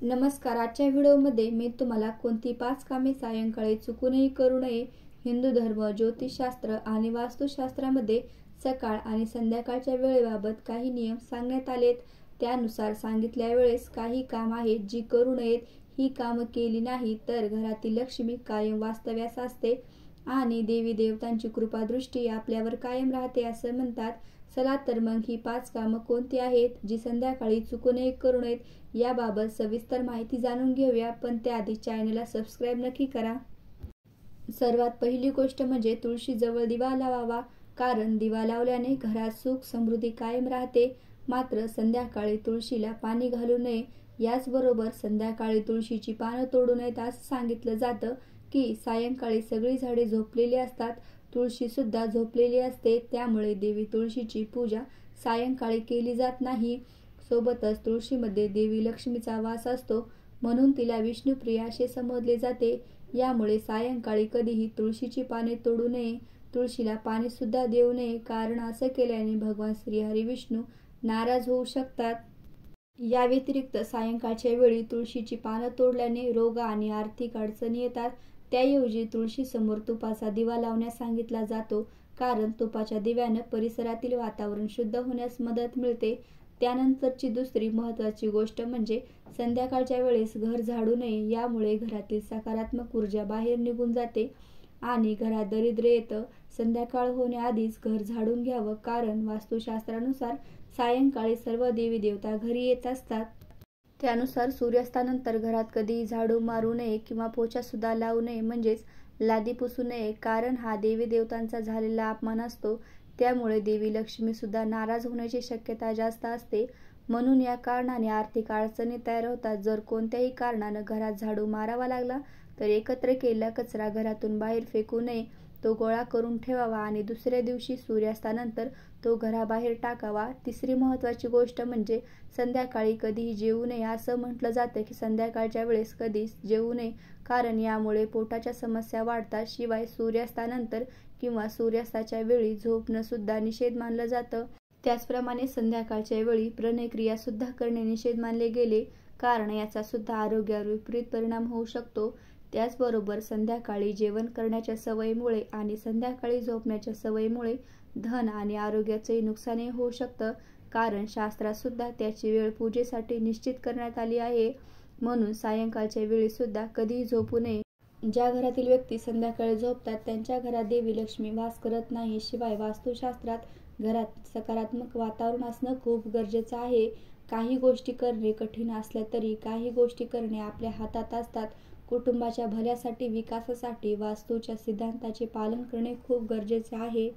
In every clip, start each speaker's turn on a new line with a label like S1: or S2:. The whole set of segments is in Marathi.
S1: नमस्कार. आजच्या व्हिडिओमध्ये मी तुम्हाला कोणती 5 कामे सायंकाळी चुकूनही करू नये, हिंदू धर्म, ज्योतिषशास्त्र आणि वास्तुशास्त्रामध्ये सकाळ आणि संध्याकाळच्या वेळेबाबत काही नियम सांगण्यात आलेत. त्यानुसार सांगितल्या वेळेस काही काम आहेत जी करू नयेत. ही कामं केली नाही तर घरातील लक्ष्मी कायम वास्तव्यास असते आणि देवी देवतांची कृपादृष्टी आपल्यावर कायम राहते असं म्हणतात. चला तर मग ही 5 कामं कोणती आहेत जी संध्याकाळी चुकूनही करू नयेत, याबाबत सविस्तर माहिती जाणून घेऊया. पण त्याआधी चॅनलला सबस्क्राईब नक्की करा. सर्वात पहिली गोष्ट म्हणजे तुळशीजवळ दिवा लावावा, कारण दिवा लावल्याने घरात सुख समृद्धी कायम राहते. मात्र संध्याकाळी तुळशीला पाणी घालू नये. याचबरोबर संध्याकाळी तुळशीची पानं तोडू नयेत. असं सांगितलं जातं की सायंकाळी सगळी झाडे झोपलेली असतात, तुळशी सुद्धा झोपलेली असते, त्यामुळे देवी तुळशीची पूजा सायंकाळी केली जात नाही. सोबतच तुळशीमध्ये देवी लक्ष्मीचा वास असतो, म्हणून तिला विष्णुप्रिया असे संबोधले जाते. यामुळे सायंकाळी कधीही तुळशीची पाने तोडू नये, तुळशीला पाणी सुद्धा देऊ नये, कारण असं केल्याने भगवान श्रीहरी विष्णू नाराज होऊ शकतात. या व्यतिरिक्त सायंकाळच्या वेळी तुळशीची पानं तोडल्याने रोग आणि आर्थिक अडचणी येतात. त्याऐवजी तुळशीसमोर तुपाचा दिवा लावण्यास सांगितला जातो, कारण तुपाच्या दिव्यानं परिसरातील वातावरण शुद्ध होण्यास मदत मिळते. त्यानंतरची दुसरी महत्त्वाची गोष्ट म्हणजे संध्याकाळच्या वेळेस घर झाडू नये. यामुळे घरातील सकारात्मक ऊर्जा बाहेर निघून जाते आणि घरात दारिद्र्य येतं. संध्याकाळ होण्याआधीच घर झाडून घ्यावं, कारण वास्तुशास्त्रानुसार सायंकाळी सर्व देवी देवता घरी येत असतात. त्यानुसार सूर्यास्तानंतर घरात कधीही झाडू मारू नये किंवा पोछा सुद्धा लावू नये, म्हणजेच लादी पुसू नये, कारण हा देवी देवतांचा झालेला अपमान असतो. त्यामुळे देवी लक्ष्मी सुद्धा नाराज होण्याची शक्यता जास्त असते. म्हणून या कारणाने आर्थिक अडचणी तयार होतात. जर कोणत्याही कारणानं घरात झाडू मारावा लागला तर एकत्र केलेला कचरा घरातून बाहेर फेकू नये, तो गोळा करून ठेवावा आणि दुसऱ्या दिवशी सूर्यास्तानंतर तो घराबाहेर टाकावा. तिसरी महत्त्वाची गोष्ट म्हणजे संध्याकाळी कधीही जेवू नये. असं म्हटलं जातं की संध्याकाळच्या वेळेस कधीच जेवू नये, कारण यामुळे पोटाच्या समस्या वाढतात. शिवाय सूर्यास्तानंतर किंवा सूर्यास्ताच्या वेळी झोपणं सुद्धा निषेध मानलं जातं. त्याचप्रमाणे संध्याकाळच्या वेळी प्रणयक्रिया सुद्धा करणे निषेध मानले गेले, कारण याचा सुद्धा आरोग्यावर विपरीत परिणाम होऊ शकतो. त्याचबरोबर संध्याकाळी जेवण करण्याच्या सवयीमुळे आणि संध्याकाळी झोपण्याच्या सवयीमुळे धन आणि आरोग्याचंही नुकसानही होऊ शकतं, कारण शास्त्रात सुद्धा त्याची वेळ पूजेसाठी निश्चित करण्यात आली आहे. म्हणून सायंकाळच्या वेळी सुद्धा कधीही झोपू नये. ज्या घरातील व्यक्ती संध्याकाळी झोपतात त्यांच्या घरात देवी लक्ष्मी वास करत नाही. शिवाय वास्तुशास्त्रात घरात सकारात्मक वातावरण असणं खूप गरजेचं आहे. काही गोष्टी करणे कठीण असल्या तरी काही गोष्टी करणे आपल्या हातात असतात. कुटुंबाच्या भल्यासाठी, विकासासाठी वास्तूच्या सिद्धांताचे पालन करणे खूप गरजेचे आहे.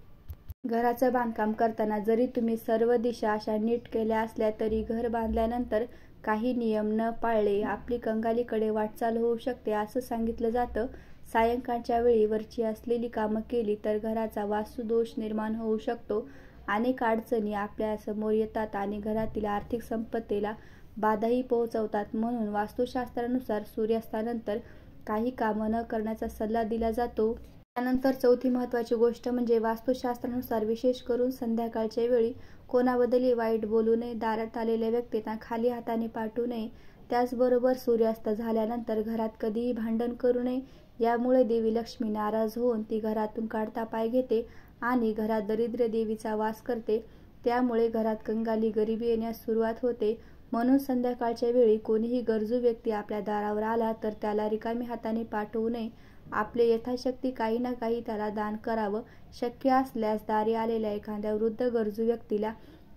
S1: घराचं बांधकाम करताना जरी तुम्ही सर्व दिशा अशा नीट केल्या असल्या तरी घर बांधल्यानंतर काही नियम न पाळले आपली कंगालीकडे वाटचाल होऊ शकते, असं सांगितलं जातं. सायंकाळच्या वेळी वरची असलेली कामं केली तर घराचा वास्तुदोष निर्माण होऊ शकतो. अनेक अडचणी आपल्या समोर येतात आणि घरातील आर्थिक संपत्तीला बाधाही पोहोचवतात. म्हणून वास्तुशास्त्रानुसार सूर्यास्तानंतर काही कामं न करण्याचा सल्ला दिला जातो. त्यानंतर चौथी महत्त्वाची गोष्ट म्हणजे वास्तुशास्त्रानुसार विशेष करून संध्याकाळच्या वेळी कोणाबद्दलही वाईट बोलू नये. दारात आलेल्या व्यक्तींना खाली हाताने पाठवू नये. त्याचबरोबर सूर्यास्त झाल्यानंतर घरात कधीही भांडण करू नये. यामुळे देवी लक्ष्मी नाराज होऊन ती घरातून काढता पाय घेते आणि घरात दारिद्र्य देवीचा वास करते. त्यामुळे घरात कंगाली, गरिबी येण्यास सुरुवात होते. म्हणून संध्याकाळच्या वेळी कोणीही गरजू व्यक्ती आपल्या दारावर आला तर त्याला रिकामी हाताने पाठवू नये. आपले यथाशक्ती काही ना काही त्याला दान करावं. शक्य असल्यास दारी आलेल्या एखाद्या वृद्ध गरजू व्यक्तीला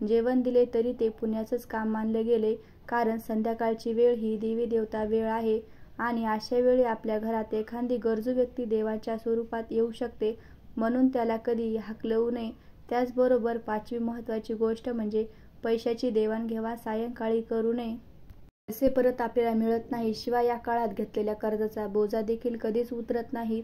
S1: जेवण दिले तरी ते पुण्याचंच काम मानलं गेले, कारण संध्याकाळची वेळ ही देवी देवता वेळ आहे आणि अशा वेळी आपल्या घरात एखादी गरजू व्यक्ती देवाच्या स्वरूपात येऊ शकते, म्हणून त्याला कधीही हाकलवू नये. त्याचबरोबर पाचवी महत्त्वाची गोष्ट म्हणजे पैशाची देवाणघेवाण सायंकाळी करू नये. पैसे परत आपल्याला मिळत नाही. शिवाय या काळात घेतलेल्या कर्जाचा बोजा देखील कधीच उतरत नाही.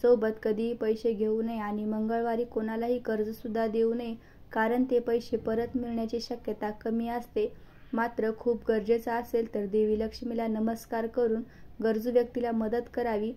S1: सोबत कधीही पैसे घेऊ नये आणि मंगळवारी कोणालाही कर्ज सुद्धा देऊ नये, कारण ते पैसे परत मिळण्याची शक्यता कमी असते. मात्र खूप गरजेचं असेल तर देवी लक्ष्मीला नमस्कार करून गरजू व्यक्तीला मदत करावी.